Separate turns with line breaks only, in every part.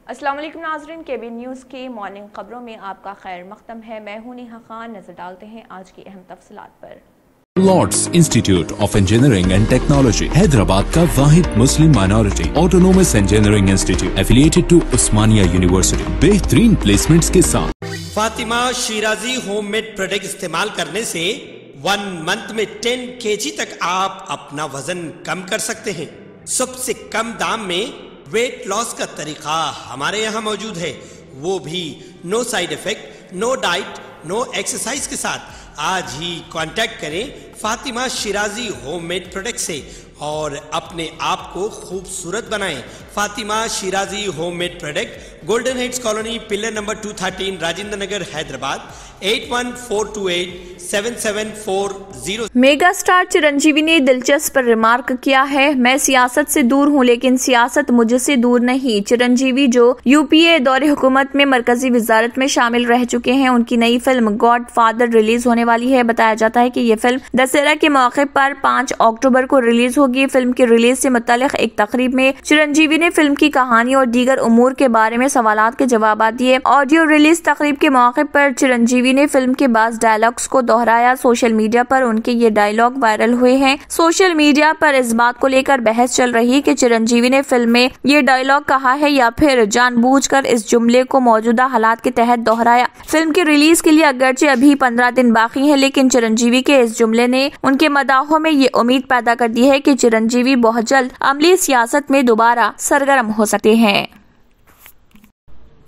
अस्सलाम वालेकुम नाज़रीन, केबीएन न्यूज़ की मॉर्निंग खबरों में आपका खैर मक़दम है। मैं हूं नेहा खान। नजर डालते हैं आज की अहम तफसीलात पर।
Lords institute of engineering and technology Hyderabad का वाहिद मुस्लिम minority autonomous engineering institute affiliated to Osmania university, बेहतरीन प्लेसमेंट्स के साथ।
फातिमा शिराजी होममेड प्रोडक्ट इस्तेमाल करने से 1 मंथ में 10 kg तक आप अपना वजन कम कर सकते हैं। सबसे कम दाम में वेट लॉस का तरीका हमारे यहाँ मौजूद है, वो भी no side effect, no diet, no exercise के साथ। आज ही कांटेक्ट करें फातिमा शिराजी होममेड प्रोडक्ट से और अपने आप को खूबसूरत बनाएं। Fatima Shirazi homemade product, golden heads colony, pillar number 213, Rajendra Nagar, Hyderabad 8142877440।
Mega star Chiranjeevi ने दिलचस्प रिमार्क किया है, मैं सियासत से दूर हूं लेकिन सियासत मुझसे दूर नहीं। चिरंजीवी जो यूपीए दौरे हुकूमत में मरकजी वजारत में शामिल रह चुके हैं, उनकी नई फिल्म गॉड फादर रिलीज होने वाली है। बताया जाता है कि ये फिल्म दशहरा के मौके पर 5 अक्टूबर को रिलीज होगी। फिल्म की रिलीज से मुतालिक एक तकरीब में चिरंजीवी ने फिल्म की कहानी और दीगर उमूर के बारे में सवालात के जवाब दिए। ऑडियो रिलीज तकरीब के मौके पर चिरंजीवी ने फिल्म के बाज़ डायलॉग्स को दोहराया। सोशल मीडिया पर उनके ये डायलॉग वायरल हुए हैं। सोशल मीडिया पर इस बात को लेकर बहस चल रही है कि चिरंजीवी ने फिल्म में ये डायलॉग कहा है या फिर जानबूझकर इस जुमले को मौजूदा हालात के तहत दोहराया। फिल्म की रिलीज के लिए अगरचे अभी 15 दिन बाकी है, लेकिन चिरंजीवी के इस जुमले ने उनके मदाहों में ये उम्मीद पैदा कर दी है कि चिरंजीवी बहुत जल्द अमली सियासत में दोबारा सरगर्म हो सकते हैं।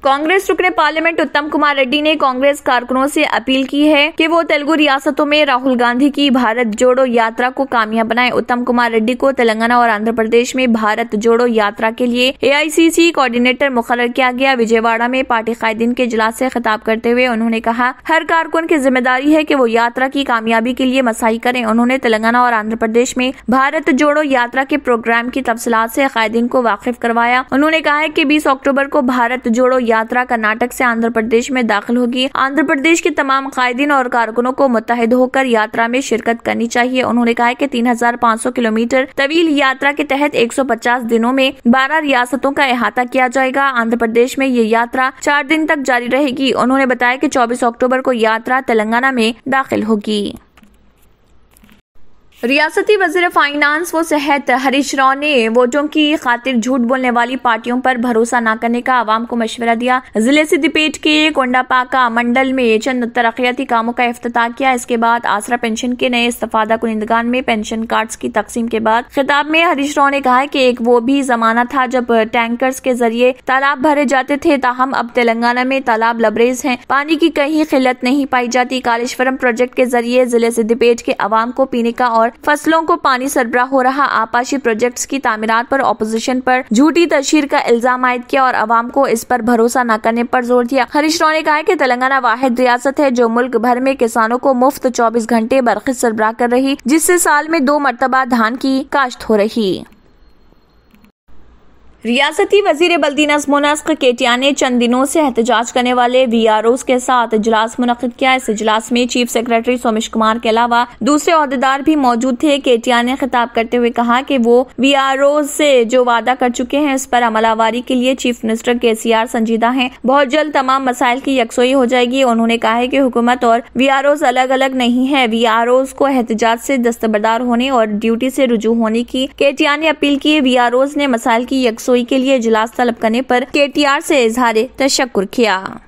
कांग्रेस रुकने पार्लियामेंट उत्तम कुमार रेड्डी ने कांग्रेस कारकुनों से अपील की है कि वो तेलुगु रियासतों में राहुल गांधी की भारत जोड़ो यात्रा को कामयाब बनाएं। उत्तम कुमार रेड्डी को तेलंगाना और आंध्र प्रदेश में भारत जोड़ो यात्रा के लिए एआईसीसी कोऑर्डिनेटर मुकर्रर किया गया। विजयवाड़ा में पार्टी कायदीन के इजलास से खिताब करते हुए उन्होंने कहा, हर कारकुन की जिम्मेदारी है कि वो यात्रा की कामयाबी के लिए मसाई करें। उन्होंने तेलंगाना और आंध्र प्रदेश में भारत जोड़ो यात्रा के प्रोग्राम की तफसीलात से कायदीन को वाकिफ करवाया। उन्होंने कहा है कि 20 अक्टूबर को भारत जोड़ो यात्रा कर्नाटक से आंध्र प्रदेश में दाखिल होगी। आंध्र प्रदेश के तमाम कायदीन और कारकुनों को मुत्तहिद होकर यात्रा में शिरकत करनी चाहिए। उन्होंने कहा कि 3500 किलोमीटर तवील यात्रा के तहत 150 दिनों में 12 रियासतों का अहाता किया जाएगा। आंध्र प्रदेश में ये यात्रा 4 दिन तक जारी रहेगी। उन्होंने बताया कि 24 अक्टूबर को यात्रा तेलंगाना में दाखिल होगी। रियासती वज़ीर फाइनेंस व सेहत हरीश राव ने वोटों की खातिर झूठ बोलने वाली पार्टियों पर भरोसा न करने का आवाम को मशवरा दिया। जिले सिद्दीपेट के कोंडापाका मंडल में चंद तरक्याती कामों का इफ्तिताह किया। इसके बाद आसरा पेंशन के नए इस्तेफादा कुनिंदगान में पेंशन कार्ड्स की तकसीम के बाद खिताब में हरीश राव ने कहा कि एक वो भी जमाना था जब टैंकर्स के जरिए तालाब भरे जाते थे, ताहम अब तेलंगाना में तालाब लबरेज हैं, पानी की कहीं किल्लत नहीं पाई जाती। कालेश्वरम प्रोजेक्ट के जरिए जिले सिद्दीपेट के अवाम को पीने का और फसलों को पानी सरबराह हो रहा। आपाशी प्रोजेक्ट्स की तामीरात पर ऑपोजिशन पर झूठी तशहीर का इल्जाम आयद किया और अवाम को इस पर भरोसा न करने पर जोर दिया। हरीश राव ने कहा कि तेलंगाना वाहिद रियासत है जो मुल्क भर में किसानों को मुफ्त 24 घंटे बरखिज सरबराह कर रही, जिससे साल में 2 मरतबा धान की काश्त हो रही। रियासती वजीर बल्दी नज़्म व नस्क केटीआर ने चंद दिनों से एहतजाज करने वाले वीआरओज के साथ इजलास मुनक्किद किया। इस इजलास में चीफ सेक्रेटरी सोमेश कुमार के अलावा दूसरे ओहदेदार भी मौजूद थे। केटीआर ने खिताब करते हुए कहा कि वो वीआरओज से जो वादा कर चुके हैं उस पर अमलावारी के लिए चीफ मिनिस्टर केसीआर संजीदा हैं। बहुत जल्द तमाम मसाइल की यकसोई हो जाएगी। उन्होंने कहा है कि हुकूमत और वीआरओज अलग अलग नहीं है। वीआरओज को एहतजाज से दस्तबरदार होने और ड्यूटी से रुजू होने की केटीआर ने अपील की। वीआरओज ने मसाइल की यकसोई के लिए इजलास तलब करने पर केटीआर से इजहार तशक्कुर किया।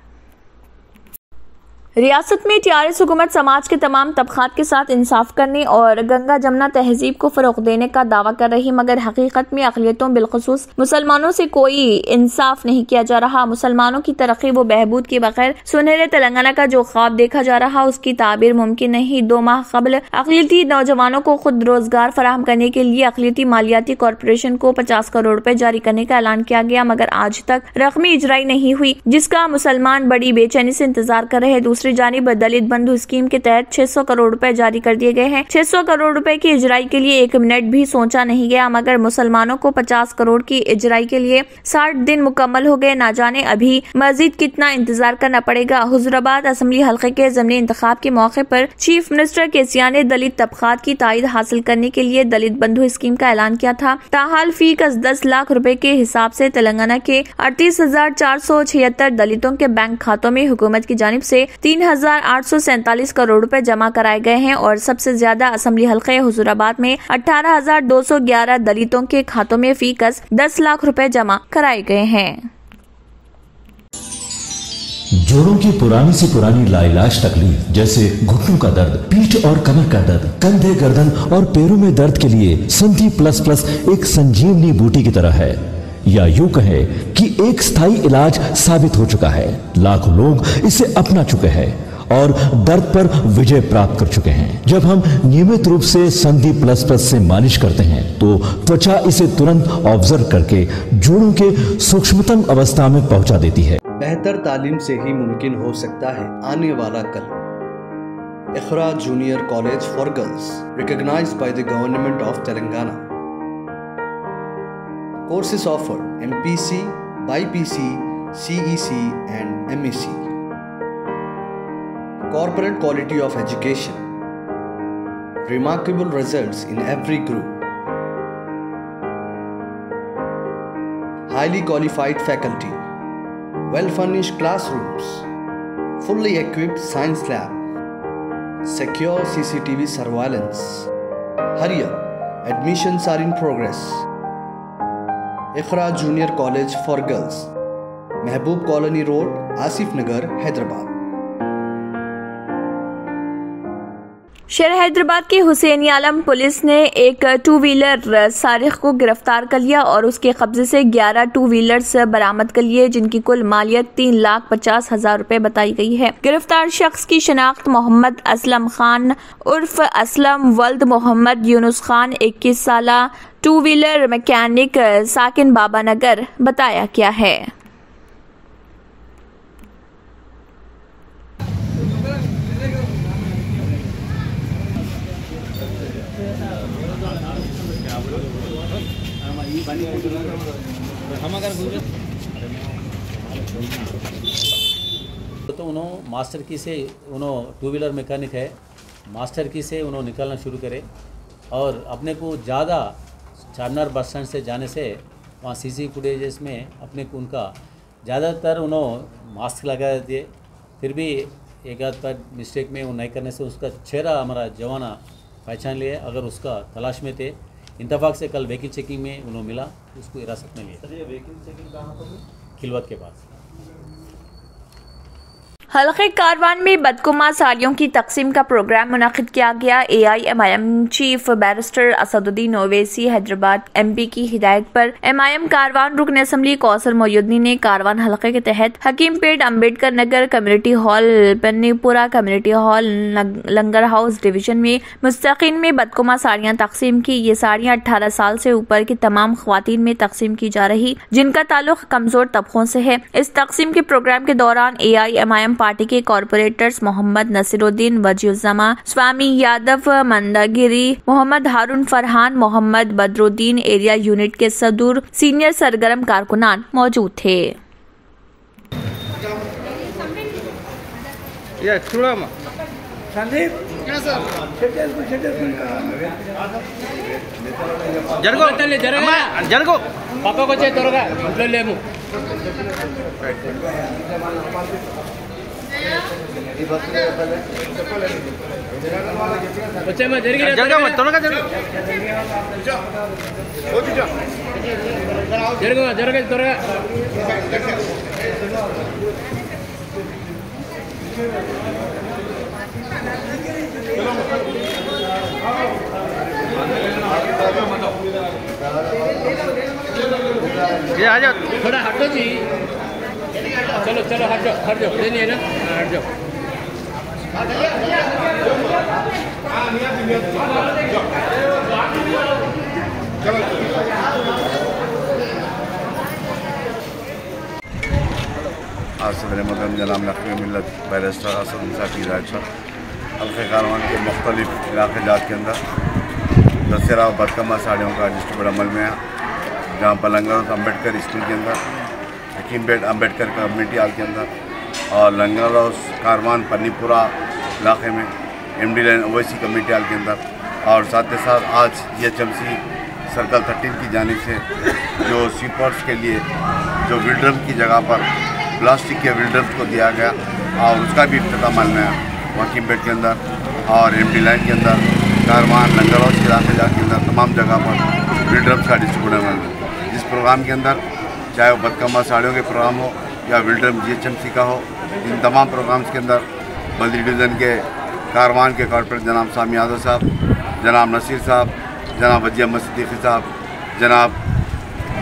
रियासत में टीआरएस हुकूमत समाज के तमाम तबकात के साथ इंसाफ करने और गंगा जमुना तहजीब को फरोग देने का दावा कर रही, मगर हकीकत में अक़लियतों बिलखुसूस मुसलमानों से कोई इंसाफ नहीं किया जा रहा। मुसलमानों की तरक्की व बहबूद के बगैर सुनहरे तेलंगाना का जो ख्वाब देखा जा रहा उसकी ताबीर मुमकिन नहीं। 2 माह कबल अक़लियती नौजवानों को खुद रोजगार फराहम करने के लिए अक़लियती मालियाती कॉरपोरेशन को 50 करोड़ रुपए जारी करने का ऐलान किया गया, मगर आज तक रकमी इजराई नहीं हुई, जिसका मुसलमान बड़ी बेचैनी से इंतजार कर रहे। दूसरी दूसरी जानिब दलित बंधु स्कीम के तहत 600 करोड़ रुपए जारी कर दिए गए हैं। 600 करोड़ रुपए की इजराई के लिए 1 मिनट भी सोचा नहीं गया, मगर मुसलमानों को 50 करोड़ की इजराई के लिए 60 दिन मुकम्मल हो गए। ना जाने अभी मजीद कितना इंतजार करना पड़ेगा। हुजूराबाद असेंबली हल्के के ज़मीनी इंतखाब के मौके पर चीफ मिनिस्टर केसीआर ने दलित तबकात की ताईद हासिल करने के लिए दलित बंधु स्कीम का ऐलान किया था। ताहाल फी कस 10 लाख रुपए के हिसाब से तेलंगाना के 38,476 दलितों के बैंक खातों में हुकूमत की जानिब से 3,847 करोड़ रुपए जमा कराए गए हैं और सबसे ज्यादा असेंबली हल्के हुजूराबाद में 18,211 दलितों के खातों में फीकस 10 लाख रुपए जमा कराए गए हैं।
जोड़ों की पुरानी से पुरानी लाइलाज तकलीफ जैसे घुटनों का दर्द, पीठ और कमर का दर्द, कंधे, गर्दन और पैरों में दर्द के लिए संधि प्लस प्लस एक संजीवनी बूटी की तरह है, या यूं कहे कि एक स्थायी इलाज साबित हो चुका है। लाखों लोग इसे अपना चुके हैं और दर्द पर विजय प्राप्त कर चुके हैं। जब हम नियमित रूप से संधि प्लस प्लस से मालिश करते हैं तो त्वचा इसे तुरंत ऑब्जर्व करके जोड़ों के सूक्ष्मतम अवस्था में पहुंचा देती है।
बेहतर तालीम से ही मुमकिन हो सकता है आने वाला कल। Iqra junior college for girls, recognized by the Government of Telangana. Courses offered: MPC, BPC, CEC and MEC. Corporate quality of education. Remarkable results in every group. Highly qualified faculty. Well-furnished classrooms. Fully equipped science lab. Secure CCTV surveillance. Hurry up, admissions are in progress. Iqra Junior College for Girls, Mehboob Colony Road, Asif Nagar, Hyderabad.
शहर हैदराबाद के हुसैनी आलम police ने एक 2 wheeler सारिक को गिरफ्तार कर लिया और उसके कब्जे से 11 2 व्हीलर्स बरामद कर लिए, जिनकी कुल मालियत 3,50,000 रुपए बताई गई है। गिरफ्तार शख्स की शनाख्त मोहम्मद असलम खान उर्फ असलम वल्द मोहम्मद यूनुस खान 21 साला 2 व्हीलर मैकेनिक साकिन बाबा नगर बताया गया है।
तो उन्होंने मास्टर की से उन्होंने 2 व्हीलर मैकेनिक है, मास्टर की से उन्होंने निकलना शुरू करे और अपने को ज़्यादा चारनार बस स्टैंड से जाने से वहाँ सीसी फुटेजेस में अपने को उनका ज़्यादातर उन्होंने मास्क लगा दिए, फिर भी एक आध बार मिस्टेक में वो नहीं करने से उसका चेहरा हमारा जवाना पहचान लिए। अगर उसका तलाश में थे, इंतफाक से कल व्हीकल चेकिंग में उन्होंने मिला, उसको हिरासत में लिया। सर ये व्हीकल चेकिंग कहाँ पर? खिलवत के पास।
हल्के कारवान में बदकुमा साड़ियों की तकसीम का प्रोग्राम मुनाकिद किया गया। AIMIM chief barrister Asaduddin Owaisi Hyderabad MP की हिदायत पर MIM कारवान रुकन असम्बली कौसर मोयुद्दीन ने कारवान हल्के के तहत Hakimpet, Ambedkar Nagar community hall, पन्नीपुरा community hall, लंगर हाउस डिवीजन में मुस्तकिन में बदकुमा साड़ियाँ तकसीम की। ये साड़ियाँ 18 साल से ऊपर की तमाम ख्वातीन में तकसीम की जा रही, जिनका ताल्लुक कमजोर तबकों से है। इस तकसीम के प्रोग्राम के दौरान AIMIM पार्टी के कॉर्पोरेटर्स मोहम्मद नसीरुद्दीन, वजीउज़्ज़मा, स्वामी यादव, मंदागिरी, मोहम्मद हारून फरहान, मोहम्मद बदरुद्दीन, एरिया यूनिट के सदूर, सीनियर सरगर्म कारकुनान मौजूद थे।
ये आ जाओ,
थोड़ा हटो जी। चलो चलो हट जाओ नहीं ना, हट जाओ।
खास सदर मदम जनाब नक़वी मिल्लत बैरिस्टर असद मुसाफी हिदायत साहब हल्क़े कारवान के मुख्तलिफ इलाक़े जात के अंदर दशहरा और बदकमा साड़ियों का डिस्ट्रीब्यूट अमल में है, जहाँ पर लंगर अम्बेडकर स्कूल के अंदर, हकीम बेट अम्बेडकर कम्युनिटी हॉल के अंदर और लंगर हाउस कारवान पन्नीपुरा इलाके में MD line Owaisi community hall के अंदर, और साथ ही साथ आज EHMC सर्कल 13 की जानिब से जो स्वीपर्स के लिए जो विल्ड्रम की जगह पर प्लास्टिक के विल्ड्रम्स को दिया गया और उसका भी इफ्तिताम में है हकीम बेट के अंदर और MD लाइन के अंदर कारवान लंगर हाउस के इलाके के अंदर तमाम जगह पर विल्ड्रम्स का डिस्ट्रीब्यूटर है। जिस प्रोग्राम के अंदर चाहे वो बदकमा साड़ियों के प्रोग्राम हो या विल्ड्रम GHMC का हो, इन तमाम प्रोग्राम्स के अंदर बल्दी डिवीज़न के कारवान के कॉर्पोरेट जनाब सामी यादव साहब, जनाब नसीर साहब, जनाब वजी अहमद सिद्दीकी साहब, जनाब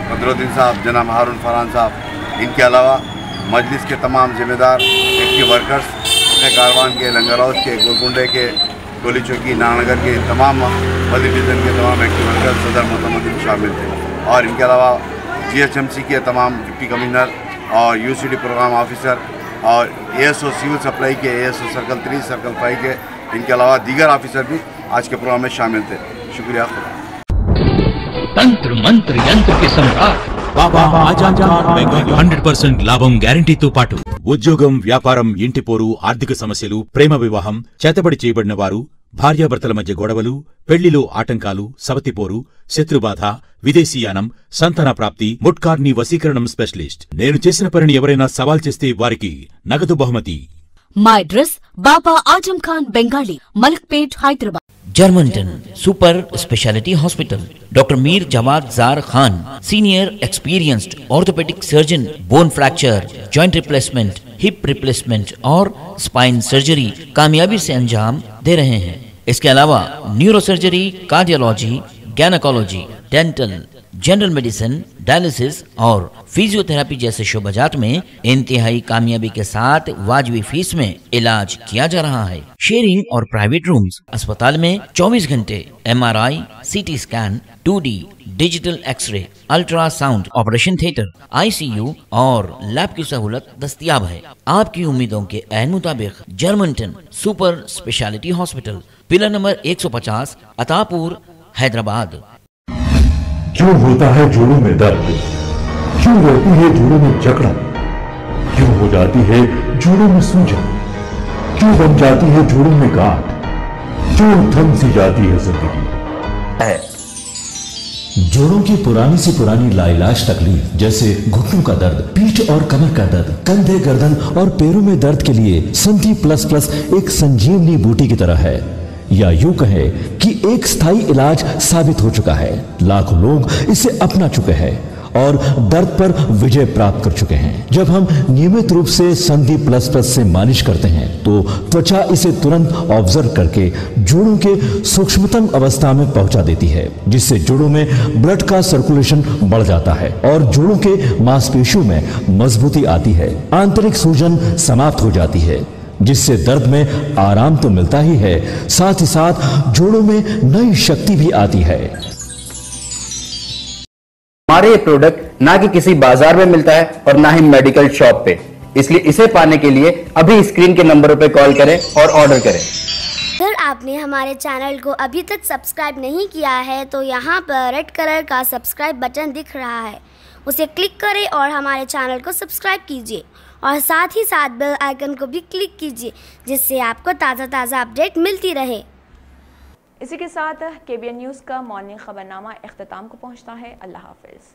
कदरुद्दीन साहब, जनाब हारून फरहान साहब, इनके अलावा मजलिस के तमाम जिम्मेदार एक्टिव वर्कर्स कारवान के लंगर हाउस के गोलकुंडे के गोली चौकी नानगर के तमाम बल्दी डिवीज़न के तमाम एक्टिव वर्कर्स सदर मोहतमदीन शामिल थे। और इनके अलावा GHMC के तमाम डिप्टी कमिश्नर और UCD प्रोग्राम ऑफिसर और ASO सिविल सप्लाई के ASO सर्कल 3 सर्कल 5 के, इनके अलावा दीगर ऑफिसर भी आज के प्रोग्राम में शामिल थे। शुक्रिया।
तंत्र मंत्र यंत्र के सम्राट
బాబా ఆజాద్ 100% లాభం గ్యారంటీతో పాటు ఉద్యోగం, వ్యాపారం, ఇంటి పోరు, ఆర్థిక సమస్యలు, ప్రేమ వివాహం, చేతబడి చేయబడిన వారు, భార్యాభర్తల మధ్య గొడవలు, పెళ్లిలో ఆటంకాలు, సవతిపోరు, శత్రుబాధ, విదేశీయానం, సంతాన ప్రాప్తి, ముట్కార్ని వశీకరణం స్పెషలిస్ట్. నేను చేసిన పనిని ఎవరైనా సవాల్ చేస్తే వారికి నగదు బహుమతి.
My address Baba Ajam Khan Bengali, Malkpet, Hyderabad.
Germanten super speciality hospital, doctor Mir Jawad Jar Khan, senior experienced orthopaedic surgeon, bone fracture, joint replacement, hip replacement और स्पाइन सर्जरी कामयाबी से अंजाम दे रहे हैं। इसके अलावा neuro surgery, cardiology, gynaecology, dental, general medicine, dialysis और फिजियोथेरेपी जैसे शोबाजात में इंतहाई कामयाबी के साथ वाजबी फीस में इलाज किया जा रहा है। शेयरिंग और प्राइवेट रूम्स, अस्पताल में 24 घंटे MRI, CT scan, 2D digital x ray, ultrasound, operation theatre, ICU और लैब की सहूलत दस्तयाब है। आपकी उम्मीदों के ऐन मुताबिक Germanten super speciality hospital, pillar number 150, Attapur, Hyderabad.
क्यों होता है जोड़ों में दर्द, क्यों रहती है जोड़ों में जकड़न, क्यों हो जाती है जोड़ों में सूजन, क्यों बन जाती है जोड़ों में गांठ, क्यों थम सी जाती है जिंदगी। जोड़ों की पुरानी से पुरानी लाइलाज तकलीफ जैसे घुटनों का दर्द, पीठ और कमर का दर्द, कंधे, गर्दन और पैरों में दर्द के लिए संधि प्लस प्लस एक संजीवनी बूटी की तरह है, या यूं कहे कि एक स्थायी इलाज साबित हो चुका है। लाखों लोग इसे अपना चुके हैं और दर्द पर विजय प्राप्त कर चुके हैं। जब हम नियमित रूप से संधि प्लस प्लस से मालिश करते हैं तो त्वचा इसे तुरंत ऑब्जर्व करके जोड़ों के सूक्ष्मतम अवस्था में पहुंचा देती है, जिससे जोड़ों में ब्लड का सर्कुलेशन बढ़ जाता है और जोड़ों के मांसपेशियों में मजबूती आती है। आंतरिक सूजन समाप्त हो जाती है, जिससे दर्द में आराम तो मिलता ही है, साथ ही साथ जोड़ों में नई शक्ति भी आती है।
हमारे ये प्रोडक्ट ना कि किसी बाजार में मिलता है और ना ही मेडिकल शॉप पे, इसलिए इसे पाने के लिए अभी स्क्रीन के नंबरों पे कॉल करें और ऑर्डर करें।
अगर आपने हमारे चैनल को अभी तक सब्सक्राइब नहीं किया है तो यहाँ पर रेड कलर का सब्सक्राइब बटन दिख रहा है, उसे क्लिक करें और हमारे चैनल को सब्सक्राइब कीजिए और साथ ही साथ बेल आइकन को भी क्लिक कीजिए, जिससे आपको ताज़ा अपडेट मिलती रहे।
इसी के साथ KBN न्यूज़ का मॉर्निंग खबरनामा इख्तिताम को पहुंचता है। अल्लाह हाफिज़।